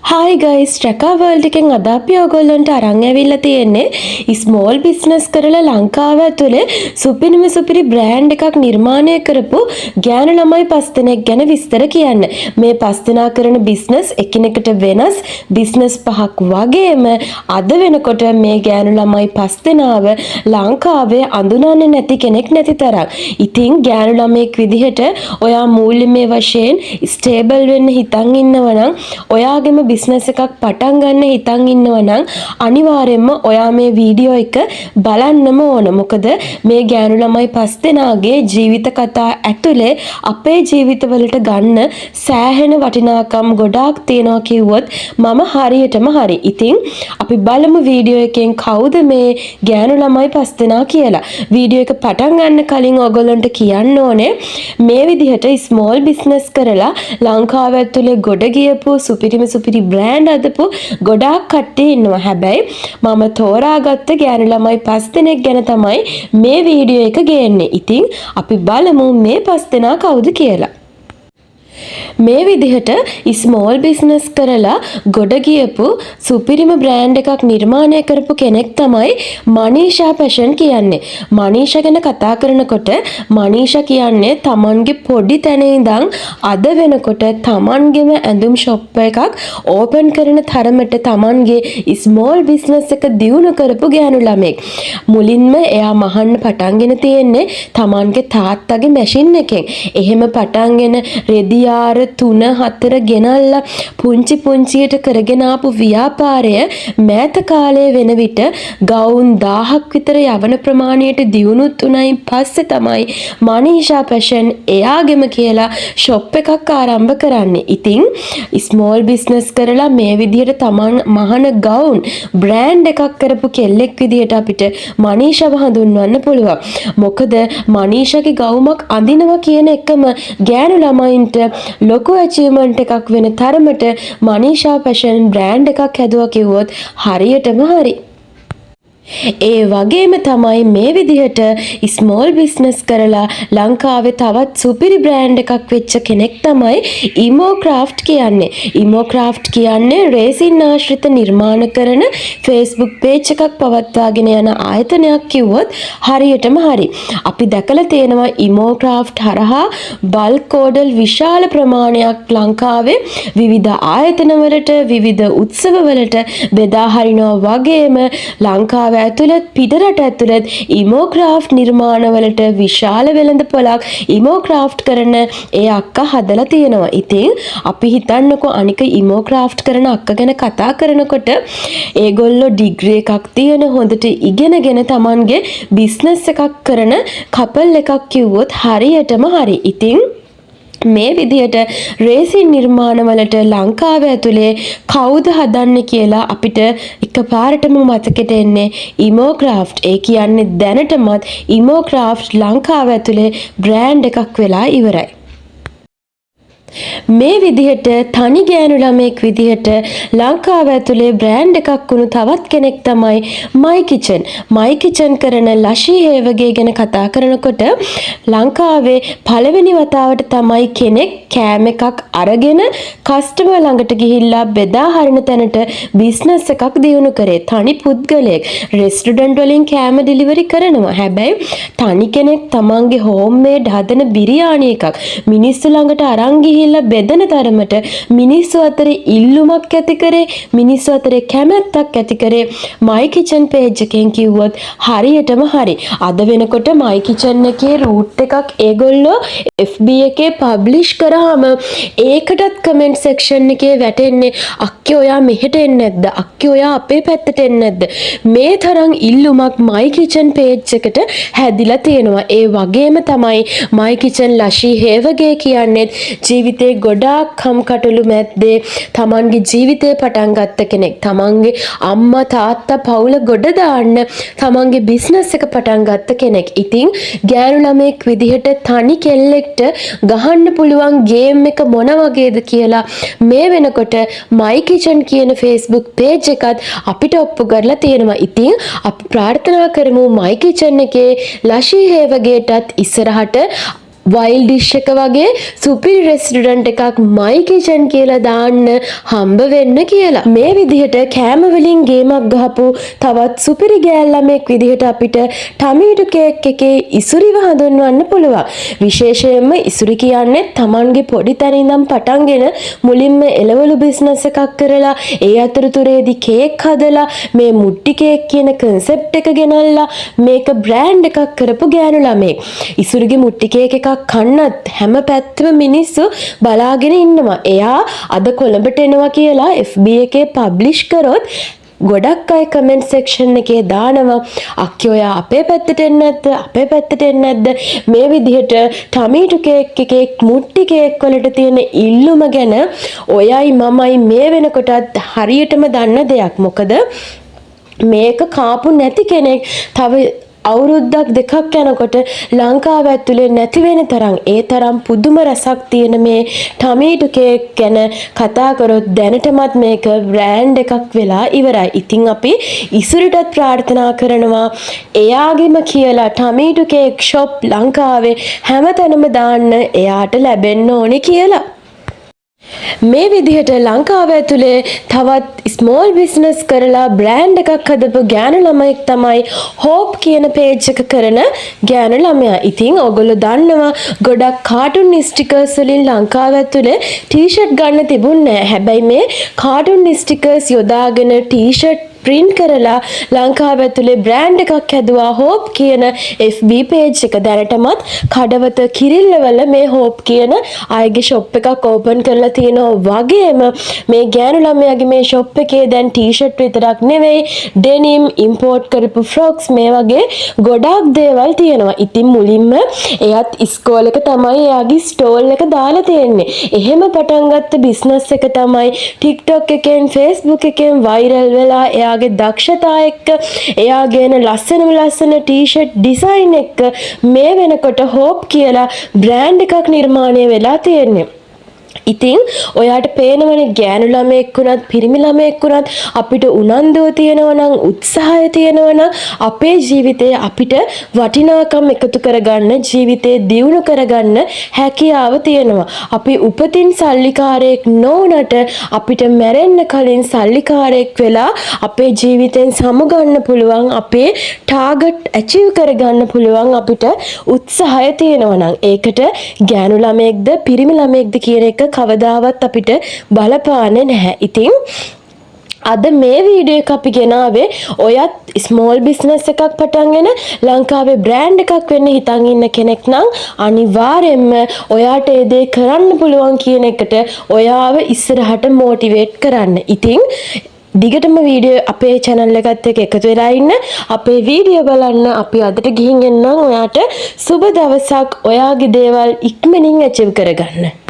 Hi guys ට්‍රැකා world එකෙන් අද අපි ඔයගොල්ලන්ට අරන් ඇවිල්ලා තියෙන්නේ ස්මෝල් බිස්නස් කරලා ලංකාව ඇතුලේ සුපිරි බ්‍රෑන්ඩ් එකක් නිර්මාණය කරපු ගෑනු ළමයි 5 දෙනෙක් ගැන විස්තර කියන්න. මේ 5 දෙනා කරන බිස්නස් එකිනෙකට වෙනස් බිස්නස් පහක් වගේම අද වෙනකොට මේ ගෑනු ළමයි 5 දෙනාව ලංකාවේ අඳුනන්නේ නැති කෙනෙක් නැති තරම්. ඉතින් ගෑනු ළමෙක් විදිහට ඔයා මූල්‍යමය වශයෙන් ස්ටේබල් වෙන්න හිතන් ඉන්නවනම් ඔයාගේම බිස්නස් එකක් පටන් ගන්න හිතන් ඉන්නවා නම් අනිවාර්යයෙන්ම ඔයා මේ වීඩියෝ එක බලන්නම ඕන. මොකද මේ ගෑනු ළමයි 5 දෙනාගේ ජීවිත කතා ඇතුලේ අපේ ජීවිතවලට ගන්න සෑහෙන වටිනාකම් ගොඩාක් තියෙනවා කිව්වොත් මම හරියටම හරි. ඉතින් අපි බලමු වීඩියෝ එකෙන් කවුද මේ ගෑනු ළමයි 5 දෙනා කියලා. වීඩියෝ එක පටන් ගන්න කලින් ඔයගොල්ලන්ට කියන්න ඕනේ මේ විදිහට ස්මෝල් බිස්නස් කරලා ලංකාව ඇතුලේ ගොඩ ගියපු සුපිරි බ්‍රෑන්ඩ් අදපු ගොඩාක් කට්ටිය ඉන්නවා. හැබැයි මම තෝරාගත්ත ගෑනු ළමයි 5 දෙනෙක් ගැන තමයි මේ වීඩියෝ එක ගේන්නේ. ඉතින් අපි බලමු මේ 5 දෙනා කවුද කියලා. මේ විදිහට ස්මෝල් බිස්නස් කරලා ගොඩ ගියපු සුපිරිම බ්‍රෑන්ඩ් එකක් නිර්මාණය කරපු කෙනෙක් තමයි මනීෂා ෆැෂන් කියන්නේ. මනීෂා ගැන කතා කරනකොට මනීෂා කියන්නේ තමන්ගේ පොඩි තැන ඉඳන් අද වෙනකොට තමන්ගේම ඇඳුම් ෂොප් එකක් ඕපන් කරන තරමට තමන්ගේ ස්මෝල් බිස්නස් එක දියුණු කරපු ගෑනු ළමෙක්. මුලින්ම එයා මහන්න පටන්ගෙන තියෙන්නේ තමන්ගේ තාත්තගේ මැෂින් එකෙන්. එහෙම පටන්ගෙන රෙදියාර 3-4 ගෙනල්ලා පුංචියට කරගෙන ආපු ව්‍යාපාරය මෑත කාලයේ වෙන විට ගවුන් 1000ක් විතර යවන ප්‍රමාණයට දියුණුත් උනායින් පස්සේ තමයි මනීෂා ෆැෂන් එයාගෙම කියලා ෂොප් එකක් ආරම්භ කරන්නේ. ඉතින් ස්මෝල් බිස්නස් කරලා මේ විදිහට තමන් මහන ගවුන් බ්‍රෑන්ඩ් එකක් කරපු කෙල්ලෙක් විදිහට අපිට මනීෂාව හඳුන්වන්න පුළුවන්. මොකද මනීෂාගේ ගවුමක් අඳිනවා කියන එකම ගෑනු ළමයින්ට ලොකු අචීව්මන්ට් එකක් වෙන තරමට මනීෂා ෆැෂන් බ්‍රෑන්ඩ් එකක් හැදුවා කිව්වොත් හරියටම හරි. ඒ වගේම තමයි මේ විදිහට ස්මෝල් බිස්නස් කරලා ලංකාවේ තවත් සුපිරි බ්‍රෑන්ඩ් එකක් වෙච්ච කෙනෙක් තමයි ඉමෝ ක්‍රාෆ්ට් කියන්නේ. ඉමෝ ක්‍රාෆ්ට් කියන්නේ රේසින් ආශ්‍රිත නිර්මාණ කරන Facebook page එකක් පවත්වාගෙන යන ආයතනයක් කිව්වොත් හරියටම හරි. අපි දැකලා තියෙනවා ඉමෝ ක්‍රාෆ්ට් හරහා බල්ක් ඕඩර් විශාල ප්‍රමාණයක් ලංකාවේ විවිධ ආයතනවලට විවිධ උත්සවවලට බෙදා හරිනවා වගේම ලංකාවේ ඇතුළත් පිටරට ඇතුළත් ඉමෝ ක්‍රාෆ්ට් නිර්මාණවලට විශාල වෙළඳපොළක් ඉමෝ ක්‍රාෆ්ට් කරන ඒ අක්කා හදලා තියෙනවා. ඉතින් අපි හිතන්නකෝ අනික ඉමෝ ක්‍රාෆ්ට් කරන අක්කා ගැන කතා කරනකොට ඒගොල්ලෝ ඩිග්‍රී එකක් තියෙන හොඳට ඉගෙනගෙන Tamanගේ බිස්නස් එකක් කරන කපල් එකක් කිව්වොත් හරියටම හරි. ඉතින් මේ විදිහට රේසින් නිර්මාණවලට ලංකාව ඇතුලේ කවුද හදන්නේ කියලා අපිට එකපාරටම මතකෙට එන්නේ ඉමෝ ක්‍රාෆ්ට්. ඒ කියන්නේ දැනටමත් ඉමෝ ක්‍රාෆ්ට් ලංකාව ඇතුලේ බ්‍රෑන්ඩ් එකක් වෙලා ඉවරයි. මේ විදිහට තනි ගෑනු ළමෙක් විදිහට ලංකාව ඇතුලේ බ්‍රෑන්ඩ් එකක් වුණු තවත් කෙනෙක් තමයි මයි කිචන්. මයි කිචන් කරන ලෂී හේවගේ ගැන කතා කරනකොට ලංකාවේ පළවෙනි වතාවට තමයි කෙනෙක් කෑම එකක් අරගෙන කස්ටමර් ළඟට ගිහිල්ලා බෙදා හරින තැනට බිස්නස් එකක් දියුණු කරේ. තනි පුද්ගලයෙක් රෙස්ටුරන්ට් වලින් කෑම ඩෙලිවරි කරනවා. හැබැයි තනි කෙනෙක් තමන්ගේ හෝම් මේඩ් හදන බිරියානි එකක් මිනිස්සු ළඟට අරන් ගිහිල්ලා බෙදන තරමට මිනිස්සු අතරේ ඉල්ලුමක් ඇති කරේ, මිනිස්සු අතරේ කැමැත්තක් ඇති කරේ මයි කිචන් page එකෙන් කිව්වොත් හරියටම හරි. අද වෙනකොට මයි කිචන් එකේ root එකක් ඒගොල්ලෝ FB එකේ publish කරාම ඒකටත් comment section එකේ වැටෙන්නේ අක්කේ ඔයා මෙහෙට එන්නේ නැද්ද? අක්කේ ඔයා අපේ පැත්තට එන්නේ නැද්ද? මේ තරම් ඉල්ලුමක් මයි කිචන් page එකට හැදිලා තියෙනවා. ඒ වගේම තමයි මයි කිචන් ලෂී හේවගේ කියන්නේ ජීවිතේ ගොඩාක් කම්කටොළු මැද්දේ තමන්ගේ ජීවිතේ පටන් ගත්ත කෙනෙක්. තමන්ගේ අම්මා තාත්තා පවුල ගොඩ දාන්න තමන්ගේ බිස්නස් එක පටන් ගත්ත කෙනෙක්. ඉතින් ගෑනු ළමෙක් විදිහට තනි කෙල්ලෙක්ට ගහන්න පුළුවන් ගේම් එක මොන වගේද කියලා මේ වෙනකොට මයි කිචන් කියන Facebook page එකත් අපිට ඔප්පු කරලා තියෙනවා. ඉතින් අපි ප්‍රාර්ථනා කරමු මයි කිචන් එකේ ලෂී හේවගේටත් ඉස්සරහට වයිල් ඩිෂ් එක වගේ සුපිරි රෙස්ටොරන්ට් එකක් මයි කිචන් කියලා දාන්න හම්බ වෙන්න කියලා. මේ විදිහට කෑම වලින් ගේමක් ගහපු තවත් සුපිරි ගෑල් ළමෙක් විදිහට අපිට ටමීටු කේක් එකේ ඉසුරිව හඳුන්වන්න පුළුවන්. විශේෂයෙන්ම ඉසුරි කියන්නේ Tamanගේ පොඩි තැන ඉඳන් පටන්ගෙන මුලින්ම එළවලු බිස්නස් එකක් කරලා ඒ අතරතුරේදී කේක් හදලා මේ මුට්ටි කේක් කියන concept එක ගෙනල්ලා මේක බ්‍රෑන්ඩ් එකක් කරපු ගෑනු ළමෙක්. ඉසුරිගේ මුට්ටි කේක් එකක් කන්නත් හැම පැත්තම මිනිස්සු බලාගෙන ඉන්නවා. එයා අද කොළඹට එනවා කියලා FB එකේ පබ්ලිෂ් කරොත් ගොඩක් අය කමෙන්ට් සෙක්ෂන් එකේ දානවා අක්කේ ඔයා අපේ පැත්තට එන්නේ නැද්ද අපේ පැත්තට එන්නේ නැද්ද මේ විදිහට ටමීටු කේක් එකේ මුට්ටි කේක් වලට තියෙන ඉල්ලුම ගැන ඔයයි මමයි මේ වෙනකොටත් හරියටම දන්න දෙයක්. මොකද මේක කාපු නැති කෙනෙක් තව අවුරුද්දක් දෙකක් යනකොට ලංකාව ඇතුලේ නැති වෙන තරම් ඒ තරම් පුදුම රසක් තියෙන මේ ටමීටු කේක් ගැන කතා කරොත් දැනටමත් මේක බ්‍රෑන්ඩ් එකක් වෙලා ඉවරයි. ඉතින් අපි ඉසුරිටත් ප්‍රාර්ථනා කරනවා එයාගෙම කියලා ටමීටු කේක් ෂොප් ලංකාවේ හැමතැනම දාන්න එයාට ලැබෙන්න ඕනේ කියලා. මේ විදිහට ලංකාව ඇතුලේ තවත් ස්මෝල් බිස්නස් කරලා බ්‍රෑන්ඩ් එකක් හදපු ගෑනු ළමයෙක් තමයි හෝප් කියන පේජ් එක කරන ගෑනු ළමයා. ඉතින් ඔයගොල්ලෝ දන්නවා ගොඩක් කාටුන් ස්ටිකර්ස් වලින් ලංකාව ඇතුලේ ටී-ෂර්ට් ගන්න තිබුණේ නැහැ. හැබැයි මේ කාටුන් ස්ටිකර්ස් යොදාගෙන ටී-ෂර්ට් print කරලා ලංකාව ඇතුලේ බ්‍රෑන්ඩ් එකක් හැදුවා හෝප් කියන FB page එක. දැනටමත් කඩවත කිරිල්ලවල මේ හෝප් කියන අයගේ shop එකක් open කරලා තියෙනවා. වගේම මේ ගෑනු ළමයාගේ මේ shop එකේ දැන් t-shirt විතරක් නෙවෙයි denim import කරපු frocks මේ වගේ ගොඩාක් දේවල් තියෙනවා. ඉතින් මුලින්ම එයත් ඉස්කෝලේක තමයි එයාගේ stall එක දාලා තියෙන්නේ. එහෙම පටන් ගත්ත business එක තමයි TikTok එකෙන් Facebook එකෙන් viral වෙලා එයාගේ දක්ෂතා එක්ක එයාගෙන ලස්සන ටී-ෂර්ට් ඩිසයින් එක්ක මේ වෙනකොට හෝප් කියලා බ්‍රෑන්ඩ් එකක් නිර්මාණය වෙලා තියෙන්නේ. ඉතින් ඔයාට පේනවනේ ගෑනු ළමයෙක් වුණත් පිරිමි ළමයෙක් වුණත් අපිට උනන්දුව තියෙනවා නම් උත්සාහය තියෙනවා නම් අපේ ජීවිතේ අපිට වටිනාකම් එකතු කරගන්න ජීවිතේ දියුණු කරගන්න හැකියාව තියෙනවා. අපි උපතින් සල්ලිකාරයෙක් නොවුනට අපිට මැරෙන්න කලින් සල්ලිකාරයෙක් වෙලා අපේ ජීවිතෙන් සමුගන්න පුළුවන් අපේ ටාගට් ඇචීව් කරගන්න පුළුවන් අපිට උත්සාහය තියෙනවා නම් ඒකට ගෑනු ළමයෙක්ද පිරිමි ළමයෙක්ද කියන එක කවදාවත් අපිට බලපාන්නේ නැහැ. ඉතින් අද මේ වීඩියෝ එක අපි ගෙනාවේ ඔයත් ස්මෝල් බිස්නස් එකක් පටන්ගෙන ලංකාවේ බ්‍රෑන්ඩ් එකක් වෙන්න හිතන් ඉන්න කෙනෙක් නම් අනිවාර්යයෙන්ම ඔයාට ඒ දේ කරන්න පුළුවන් කියන එකට ඔයාව ඉස්සරහට මොටිවේට් කරන්න. ඉතින් දිගටම වීඩියෝ අපේ channel එකත් එක්ක එකතු වෙලා ඉන්න. අපේ වීඩියෝ බලන්න. අපි අදට ගිහින් එන්නම් ඔයාට සුබ දවසක්. ඔයාගේ දේවල් ඉක්මනින් achieve කරගන්න.